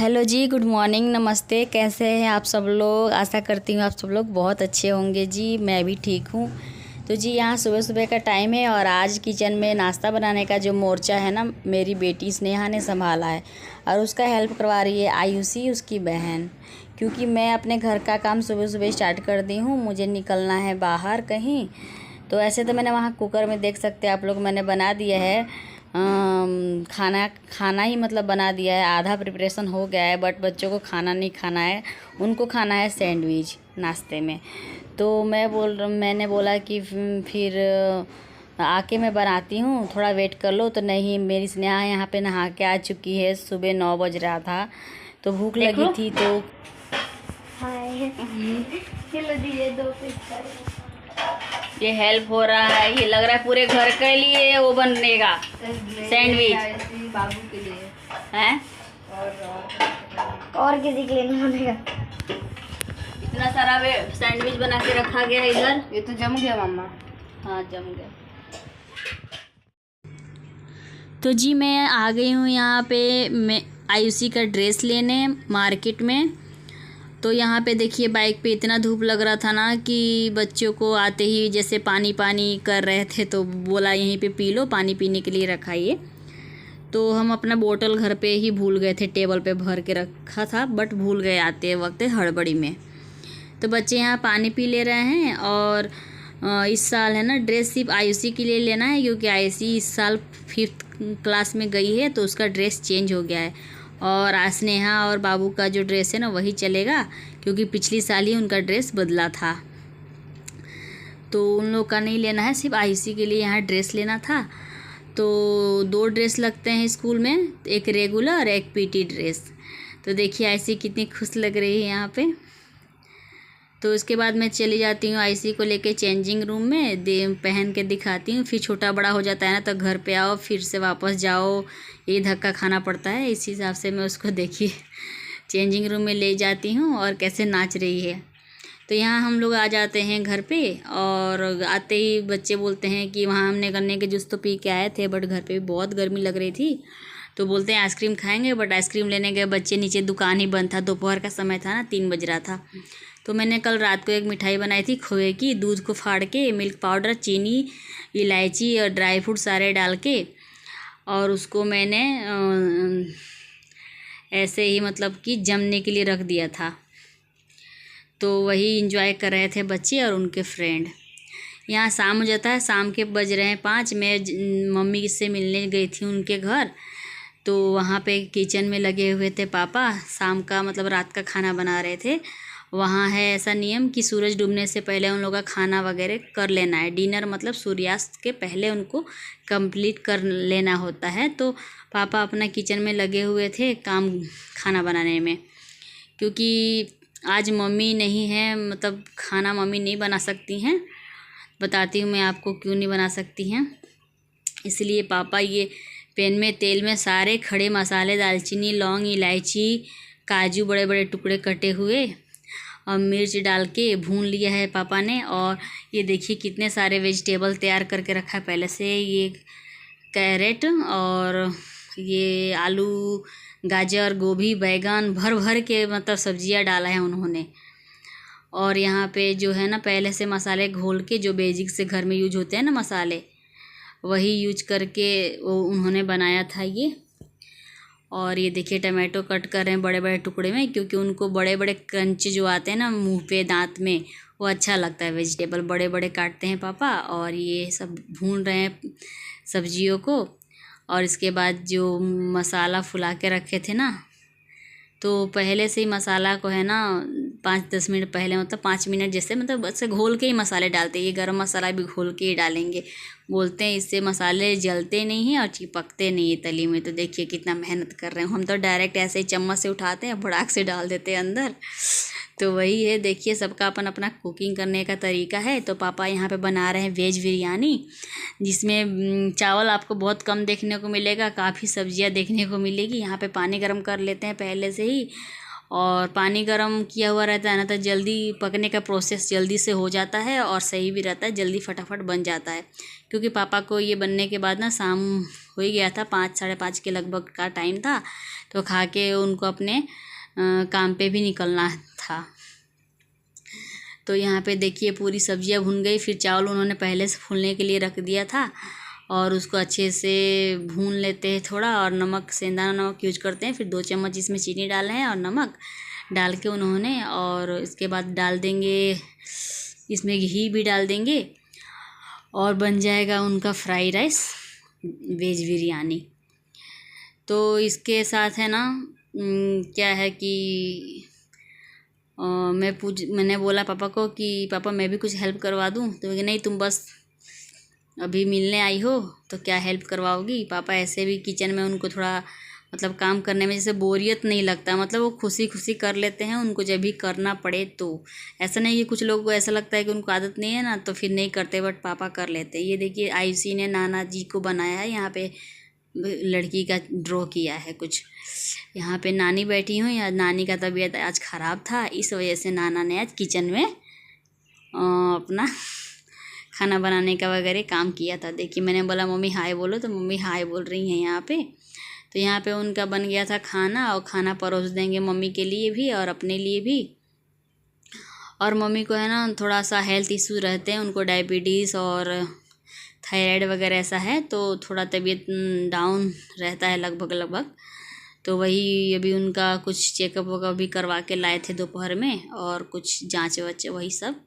Hello जी, good morning, नमस्ते। कैसे हैं आप सब लोग? आशा करती हूँ आप सब लोग बहुत अच्छे होंगे जी। मैं भी ठीक हूँ। तो जी यहाँ सुबह सुबह का टाइम है और आज किचन में नाश्ता बनाने का जो मोर्चा है ना, मेरी बेटी स्नेहा ने संभाला है और उसका हेल्प करवा रही है आयुषी, उसकी बहन। क्योंकि मैं अपने घर का काम सुबह सुबह स्टार्ट कर दी हूँ, मुझे निकलना है बाहर कहीं। तो ऐसे तो मैंने वहाँ कुकर में देख सकते हैं आप लोग, मैंने बना दिया है खाना ही मतलब बना दिया है। आधा प्रिपरेशन हो गया है, बट बच्चों को खाना नहीं खाना है, उनको खाना है सैंडविच नाश्ते में। तो मैंने बोला कि फिर आके मैं बनाती हूँ, थोड़ा वेट कर लो। तो नहीं, मेरी स्नेहा यहाँ पे नहा के आ चुकी है। सुबह 9 बज रहा था तो भूख लगी थी तो ये हेल्प हो रहा है। ये लग रहा है पूरे घर के लिए वो बनेगा सैंडविच। बाबू के लिए हैं और किसी के लिए नहीं बनेगा। इतना सारा सैंडविच बना के रखा गया इधर। ये तो जम गया मम्मा। हाँ, जम गया। तो जी मैं आ गई हूँ यहाँ पे मैं आयुषी का ड्रेस लेने मार्केट में। तो यहाँ पे देखिए बाइक पे इतना धूप लग रहा था ना कि बच्चों को आते ही जैसे पानी पानी कर रहे थे, तो बोला यहीं पे पी लो, पानी पीने के लिए रखा ये। तो हम अपना बोतल घर पे ही भूल गए थे, टेबल पे भर के रखा था, बट भूल गए आते वक्त हड़बड़ी में। तो बच्चे यहाँ पानी पी ले रहे हैं। और इस साल है ना ड्रेस सिर्फ आयुषी के लिए लेना है, क्योंकि आयुषी इस साल 5th क्लास में गई है तो उसका ड्रेस चेंज हो गया है। और स्नेहा और बाबू का जो ड्रेस है ना वही चलेगा, क्योंकि पिछली साल ही उनका ड्रेस बदला था। तो उन लोग का नहीं लेना है, सिर्फ आयुषी के लिए यहाँ ड्रेस लेना था। तो 2 ड्रेस लगते हैं स्कूल में, एक रेगुलर और एक पीटी ड्रेस। तो देखिए आयुषी कितनी खुश लग रही है यहाँ पे। तो उसके बाद मैं चली जाती हूँ आयुषी को लेके चेंजिंग रूम में, पहन के दिखाती हूँ। फिर छोटा बड़ा हो जाता है ना, तो घर पे आओ फिर से वापस जाओ, ये धक्का खाना पड़ता है। इस हिसाब से मैं उसको देखिए चेंजिंग रूम में ले जाती हूँ और कैसे नाच रही है। तो यहाँ हम लोग आ जाते हैं घर पे, और आते ही बच्चे बोलते हैं कि वहाँ हमने गन्ने के जूस तो पी के आए थे, बट घर पे भी बहुत गर्मी लग रही थी। तो बोलते हैं आइसक्रीम खाएंगे, बट आइसक्रीम लेने गए बच्चे, नीचे दुकान ही बंद था। दोपहर का समय था ना, 3 बज रहा था। तो मैंने कल रात को एक मिठाई बनाई थी खोए की, दूध को फाड़ के मिल्क पाउडर, चीनी, इलायची और ड्राई फ्रूट सारे डाल के, और उसको मैंने ऐसे ही मतलब कि जमने के लिए रख दिया था। तो वही इंजॉय कर रहे थे बच्चे और उनके फ्रेंड। यहाँ शाम हो जाता है, शाम के बज रहे हैं 5। मैं मम्मी से मिलने गई थी उनके घर। तो वहाँ पे किचन में लगे हुए थे पापा, शाम का मतलब रात का खाना बना रहे थे। वहाँ है ऐसा नियम कि सूरज डूबने से पहले उन लोगों का खाना वगैरह कर लेना है। डिनर मतलब सूर्यास्त के पहले उनको कंप्लीट कर लेना होता है। तो पापा अपना किचन में लगे हुए थे काम खाना बनाने में, क्योंकि आज मम्मी नहीं है, मतलब खाना मम्मी नहीं बना सकती हैं। बताती हूँ मैं आपको क्यों नहीं बना सकती हैं। इसलिए पापा ये पैन में तेल में सारे खड़े मसाले, दालचीनी, लौंग, इलायची, काजू बड़े बड़े टुकड़े कटे हुए और मिर्च डाल के भून लिया है पापा ने। और ये देखिए कितने सारे वेजिटेबल तैयार करके रखा है पहले से। ये कैरेट और ये आलू, गाजर, गोभी, बैगन भर भर के मतलब सब्जियां डाला है उन्होंने। और यहाँ पे जो है ना पहले से मसाले घोल के, जो बेसिक से घर में यूज होते हैं ना मसाले, वही यूज करके वो उन्होंने बनाया था ये। और ये देखिए टमाटो कट कर रहे हैं बड़े बड़े टुकड़े में, क्योंकि उनको बड़े बड़े क्रंच जो आते हैं ना मुंह पे, दांत में, वो अच्छा लगता है। वेजिटेबल बड़े बड़े काटते हैं पापा। और ये सब भून रहे हैं सब्जियों को। और इसके बाद जो मसाला फुला के रखे थे ना, तो पहले से ही मसाला को है ना 5-10 मिनट पहले, मतलब 5 मिनट जैसे, मतलब ऐसे घोल के ही मसाले डालते हैं। ये गरम मसाला भी घोल के ही डालेंगे, बोलते हैं इससे मसाले जलते नहीं हैं और चिपकते नहीं है तली में। तो देखिए कितना मेहनत कर रहे हैं। हम तो डायरेक्ट ऐसे ही चम्मच से उठाते हैं, भड़ाक से डाल देते हैं अंदर। तो वही है, देखिए सबका अपन अपना कुकिंग करने का तरीका है। तो पापा यहाँ पे बना रहे हैं वेज बिरयानी, जिसमें चावल आपको बहुत कम देखने को मिलेगा, काफ़ी सब्जियाँ देखने को मिलेगी। यहाँ पे पानी गर्म कर लेते हैं पहले से ही, और पानी गर्म किया हुआ रहता है ना तो जल्दी पकने का प्रोसेस जल्दी से हो जाता है और सही भी रहता है, जल्दी फटाफट बन जाता है। क्योंकि पापा को ये बनने के बाद ना शाम हो ही गया था, 5 साढ़े 5 के लगभग का टाइम था। तो खा के उनको अपने काम पे भी निकलना था। तो यहाँ पे देखिए पूरी सब्जियाँ भुन गई। फिर चावल उन्होंने पहले से फूलने के लिए रख दिया था और उसको अच्छे से भून लेते हैं थोड़ा, और नमक, सेंधा नमक यूज करते हैं। फिर 2 चम्मच इसमें चीनी डाले हैं और नमक डाल के उन्होंने, और इसके बाद डाल देंगे इसमें घी भी डाल देंगे और बन जाएगा उनका फ्राई राइस वेज बिरयानी। तो इसके साथ है ना क्या है कि मैंने बोला पापा को कि पापा मैं भी कुछ हेल्प करवा दूँ, तो बोले नहीं तुम बस अभी मिलने आई हो तो क्या हेल्प करवाओगी। पापा ऐसे भी किचन में उनको थोड़ा मतलब काम करने में जैसे बोरियत नहीं लगता, मतलब वो खुशी खुशी कर लेते हैं, उनको जब भी करना पड़े तो। ऐसा नहीं है, कुछ लोगों को ऐसा लगता है कि उनको आदत नहीं है ना तो फिर नहीं करते, बट पापा कर लेते हैं। ये देखिए आयुषी ने नाना जी को बनाया है, यहाँ पे लड़की का ड्रॉ किया है कुछ। यहाँ पे नानी बैठी हुई, या नानी का तबीयत आज ख़राब था, इस वजह से नाना ने आज किचन में अपना खाना बनाने का वगैरह काम किया था। देखिए मैंने बोला मम्मी हाय बोलो, तो मम्मी हाय बोल रही हैं यहाँ पे। तो यहाँ पे उनका बन गया था खाना, और खाना परोस देंगे मम्मी के लिए भी और अपने लिए भी। और मम्मी को है ना थोड़ा सा हेल्थ इशू रहते हैं, उनको डायबिटीज़ और थायराइड वगैरह ऐसा है, तो थोड़ा तबीयत डाउन रहता है लगभग। तो वही अभी उनका कुछ चेकअप वगैरह भी करवा के लाए थे दोपहर में, और कुछ जाँच वाँच वही सब।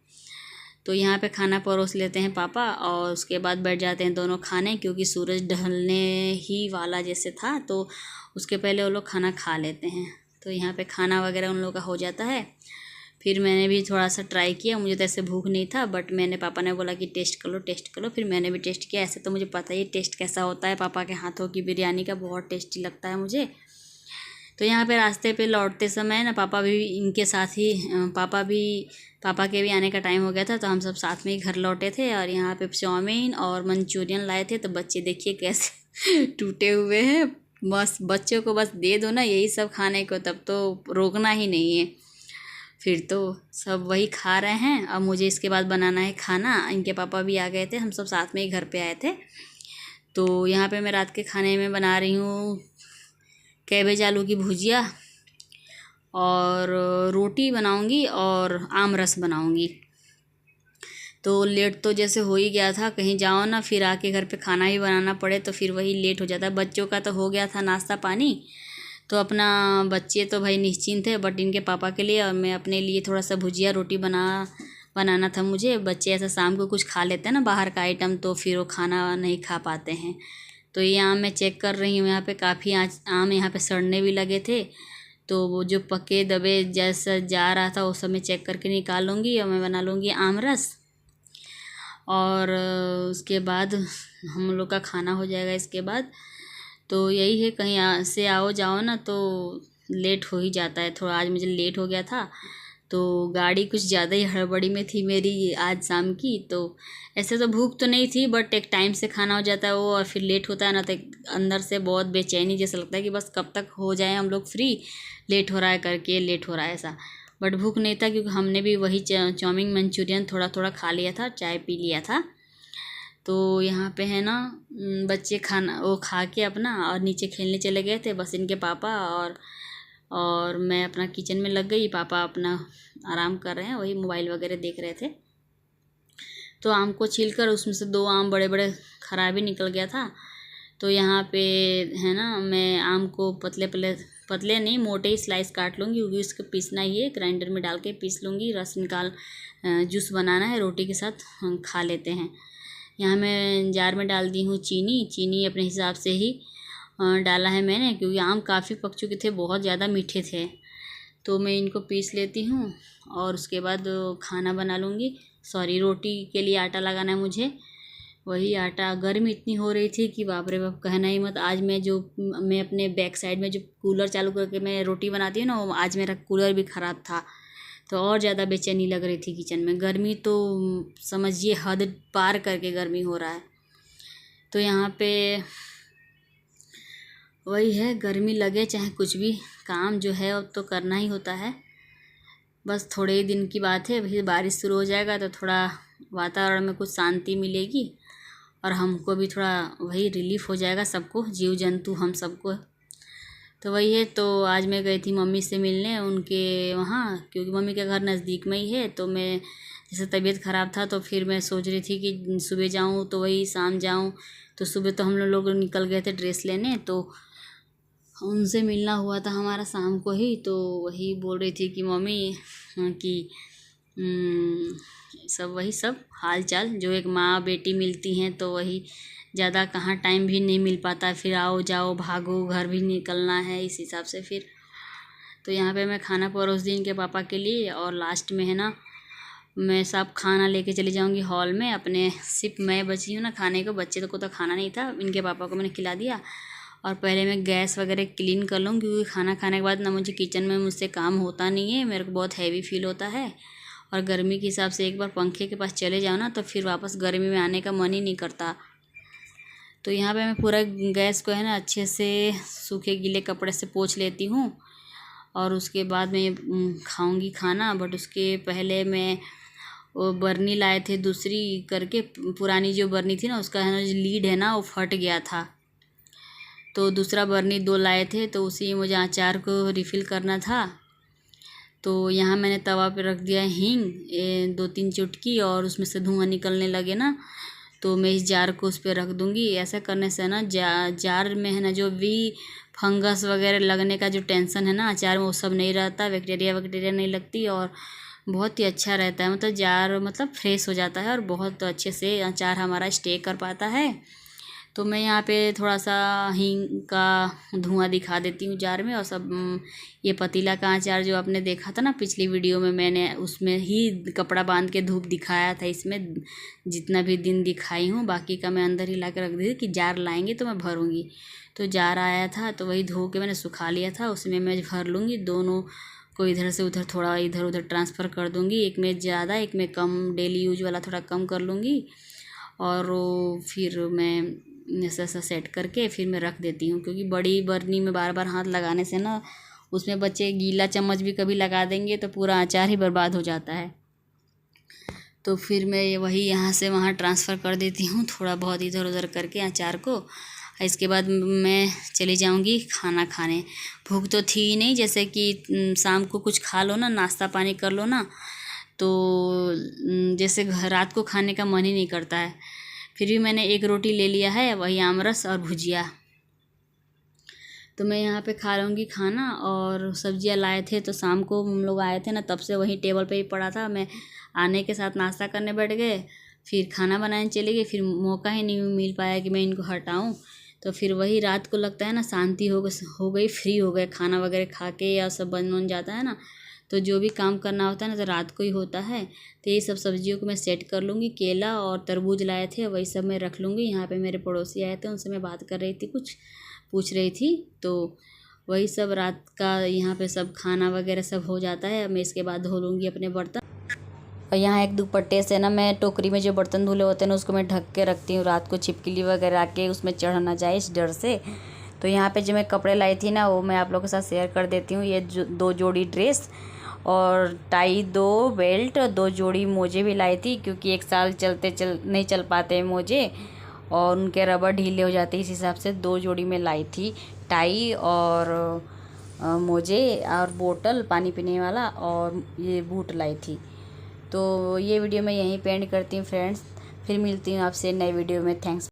तो यहाँ पे खाना परोस लेते हैं पापा, और उसके बाद बैठ जाते हैं दोनों खाने, क्योंकि सूरज ढलने ही वाला जैसे था तो उसके पहले वो लोग खाना खा लेते हैं। तो यहाँ पे खाना वगैरह उन लोगों का हो जाता है। फिर मैंने भी थोड़ा सा ट्राई किया, मुझे तो ऐसे भूख नहीं था, बट मैंने पापा ने बोला कि टेस्ट कर लो। फिर मैंने भी टेस्ट किया। ऐसे तो मुझे पता ही टेस्ट कैसा होता है, पापा के हाथों की बिरयानी का बहुत टेस्टी लगता है मुझे। तो यहाँ पे रास्ते पे लौटते समय ना पापा भी इनके साथ ही पापा के भी आने का टाइम हो गया था, तो हम सब साथ में ही घर लौटे थे। और यहाँ पे चाउमीन और मंचूरियन लाए थे, तो बच्चे देखिए कैसे टूटे हुए हैं। बस बच्चों को बस दे दो ना यही सब खाने को, तब तो रोकना ही नहीं है। फिर तो सब वही खा रहे हैं। अब मुझे इसके बाद बनाना है खाना। इनके पापा भी आ गए थे, हम सब साथ में ही घर पे आए थे। तो यहाँ पे मैं रात के खाने में बना रही हूँ कैबेज आलू की भुजिया, और रोटी बनाऊंगी और आम रस बनाऊंगी। तो लेट तो जैसे हो ही गया था, कहीं जाओ ना फिर आके घर पे खाना ही बनाना पड़े तो फिर वही लेट हो जाता है। बच्चों का तो हो गया था नाश्ता पानी, तो अपना बच्चे तो भाई निश्चिंत है, बट इनके पापा के लिए और मैं अपने लिए थोड़ा सा भुजिया रोटी बनाना था मुझे। बच्चे ऐसा शाम को कुछ खा लेते हैं ना बाहर का आइटम, तो फिर वो खाना नहीं खा पाते हैं। तो ये आम मैं चेक कर रही हूँ, यहाँ पे काफ़ी आम यहाँ पे सड़ने भी लगे थे, तो वो जो पके दबे जैसा जा रहा था वो सब मैं चेक करके निकाल लूँगी और मैं बना लूँगी आम रस। और उसके बाद हम लोग का खाना हो जाएगा इसके बाद। तो यही है, कहीं से आओ जाओ ना तो लेट हो ही जाता है थोड़ा। आज मुझे लेट हो गया था, तो गाड़ी कुछ ज़्यादा ही हड़बड़ी में थी मेरी आज शाम की। तो ऐसे तो भूख तो नहीं थी, बट एक टाइम से खाना हो जाता है वो, और फिर लेट होता है ना तो अंदर से बहुत बेचैनी जैसा लगता है कि बस कब तक हो जाए हम लोग फ्री, लेट हो रहा है करके, लेट हो रहा है ऐसा। बट भूख नहीं था, क्योंकि हमने भी वही चाउमीन मंचूरियन थोड़ा थोड़ा खा लिया था, चाय पी लिया था। तो यहाँ पे है ना बच्चे खाना वो खा के अपना और नीचे खेलने चले गए थे, बस इनके पापा और मैं अपना किचन में लग गई। पापा अपना आराम कर रहे हैं, वही मोबाइल वगैरह देख रहे थे। तो आम को छीलकर उसमें से 2 आम बड़े बड़े खराबी निकल गया था। तो यहाँ पे है ना मैं आम को पतले नहीं मोटे ही स्लाइस काट लूँगी, क्योंकि उसको पीसना ही है, ग्राइंडर में डाल के पीस लूँगी। रस निकाल जूस बनाना है, रोटी के साथ हम खा लेते हैं। यहाँ मैं जार में डाल दी हूँ चीनी अपने हिसाब से ही डाला है मैंने, क्योंकि आम काफ़ी पक चुके थे, बहुत ज़्यादा मीठे थे। तो मैं इनको पीस लेती हूँ और उसके बाद खाना बना लूँगी। रोटी के लिए आटा लगाना है मुझे। वही आटा, गर्मी इतनी हो रही थी कि बाप रे बाप कहना ही मत। आज मैं अपने बैक साइड में जो कूलर चालू करके मैं रोटी बनाती हूँ ना, वो आज मेरा कूलर भी ख़राब था, तो और ज़्यादा बेचैनी लग रही थी किचन में। गर्मी तो समझिए हद पार करके गर्मी हो रहा है। तो यहाँ पे वही है, गर्मी लगे चाहे कुछ भी, काम जो है अब तो करना ही होता है। बस थोड़े ही दिन की बात है, फिर बारिश शुरू हो जाएगा तो थोड़ा वातावरण में कुछ शांति मिलेगी और हमको भी थोड़ा वही रिलीफ हो जाएगा, सबको, जीव जंतु हम सबको। तो वही है। तो आज मैं गई थी मम्मी से मिलने उनके वहाँ, क्योंकि मम्मी का घर नज़दीक में ही है। तो मैं जैसे तबीयत ख़राब था तो फिर मैं सोच रही थी कि सुबह जाऊँ तो वही शाम जाऊँ। तो सुबह तो हम लोग निकल गए थे ड्रेस लेने, तो उनसे मिलना हुआ था हमारा शाम को ही। तो वही बोल रही थी कि मम्मी कि सब वही सब हाल चाल जो एक माँ बेटी मिलती हैं, तो वही ज़्यादा कहाँ टाइम भी नहीं मिल पाता, फिर आओ जाओ भागो, घर भी निकलना है, इस हिसाब से फिर। तो यहाँ पे मैं खाना परोस दी इनके पापा के लिए, और लास्ट में है ना मैं सब खाना लेके चली जाऊँगी हॉल में अपने। सिर्फ मैं बची हूँ ना खाने को, बच्चे को तो खाना नहीं था, इनके पापा को मैंने खिला दिया। और पहले मैं गैस वगैरह क्लीन कर लूँ, क्योंकि खाना खाने के बाद ना मुझे किचन में मुझसे काम होता नहीं है, मेरे को बहुत हैवी फील होता है। और गर्मी के हिसाब से एक बार पंखे के पास चले जाओ ना तो फिर वापस गर्मी में आने का मन ही नहीं करता। तो यहाँ पे मैं पूरा गैस को है ना अच्छे से सूखे गीले कपड़े से पोंछ लेती हूँ, और उसके बाद मैं खाऊंगी खाना। बट उसके पहले मैं वो बर्नी लाए थे दूसरी करके, पुरानी जो बर्नी थी ना उसका है ना जो लीड है ना वो फट गया था, तो दूसरा बर्नी 2 लाए थे। तो उसी मुझे अचार को रिफ़िल करना था। तो यहाँ मैंने तवा पे रख दिया हींग 2-3 चुटकी, और उसमें से धुआं निकलने लगे ना तो मैं इस जार को उस पर रख दूँगी। ऐसा करने से ना जार में है ना जो भी फंगस वगैरह लगने का जो टेंशन है ना अचार में, वो सब नहीं रहता, बैक्टीरिया नहीं लगती, और बहुत ही अच्छा रहता है। मतलब जार मतलब फ्रेश हो जाता है और बहुत अच्छे से अचार हमारा स्टे कर पाता है। तो मैं यहाँ पे थोड़ा सा हींग का धुआं दिखा देती हूँ जार में। और सब ये पतीला का अचार जो आपने देखा था ना पिछली वीडियो में, मैंने उसमें ही कपड़ा बांध के धूप दिखाया था। इसमें जितना भी दिन दिखाई हूँ बाकी का मैं अंदर ही ला के रख दी थी कि जार लाएंगे तो मैं भरूँगी। तो जार आया था तो वही धो के मैंने सुखा लिया था, उसमें मैं भर लूँगी। दोनों को इधर से उधर थोड़ा इधर उधर ट्रांसफ़र कर दूँगी, एक में ज़्यादा एक में कम, डेली यूज वाला थोड़ा कम कर लूँगी। और फिर मैं ऐसा ऐसा सेट करके फिर मैं रख देती हूँ, क्योंकि बड़ी बर्नी में बार बार हाथ लगाने से ना उसमें बच्चे गीला चम्मच भी कभी लगा देंगे तो पूरा अचार ही बर्बाद हो जाता है। तो फिर मैं वही यहाँ से वहाँ ट्रांसफ़र कर देती हूँ थोड़ा बहुत इधर उधर करके अचार को। इसके बाद मैं चली जाऊँगी खाना खाने। भूख तो थी ही नहीं, जैसे कि शाम को कुछ खा लो ना, नाश्ता पानी कर लो ना, तो जैसे रात को खाने का मन ही नहीं करता है। फिर भी मैंने 1 रोटी ले लिया है, वही आमरस और भुजिया। तो मैं यहाँ पे खा लूँगी खाना। और सब्जियाँ लाए थे तो शाम को हम लोग आए थे ना तब से वहीं टेबल पे ही पड़ा था। मैं आने के साथ नाश्ता करने बैठ गए, फिर खाना बनाने चली गई, फिर मौका ही नहीं मिल पाया कि मैं इनको हटाऊँ। तो फिर वही रात को लगता है ना शांति हो गई, फ्री हो गए, खाना वगैरह खा के या सब बन जाता है ना, तो जो भी काम करना होता है ना तो रात को ही होता है। तो ये सब सब्जियों को मैं सेट कर लूँगी। केला और तरबूज लाए थे वही सब मैं रख लूँगी। यहाँ पे मेरे पड़ोसी आए थे, उनसे मैं बात कर रही थी, कुछ पूछ रही थी, तो वही सब रात का यहाँ पे सब खाना वगैरह सब हो जाता है। मैं इसके बाद धो लूँगी अपने बर्तन। और यहाँ एक दुपट्टे से ना मैं टोकरी में जो बर्तन धुले होते हैं ना उसको मैं ढक के रखती हूँ, रात को छिपकली वगैरह आके उसमें चढ़ ना जाए इस डर से। तो यहाँ पे जो मैं कपड़े लाई थी ना वो मैं आप लोगों के साथ शेयर कर देती हूँ। ये 2 जोड़ी ड्रेस और टाई, 2 बेल्ट, 2 जोड़ी मोजे भी लाई थी, क्योंकि 1 साल नहीं चल पाते मोजे और उनके रबर ढीले हो जाते, इस हिसाब से 2 जोड़ी में लाई थी टाई और मोजे और बोतल पानी पीने वाला, और ये बूट लाई थी। तो ये वीडियो मैं यहीं पे एंड करती हूँ फ्रेंड्स, फिर मिलती हूँ आपसे नई वीडियो में। थैंक्स।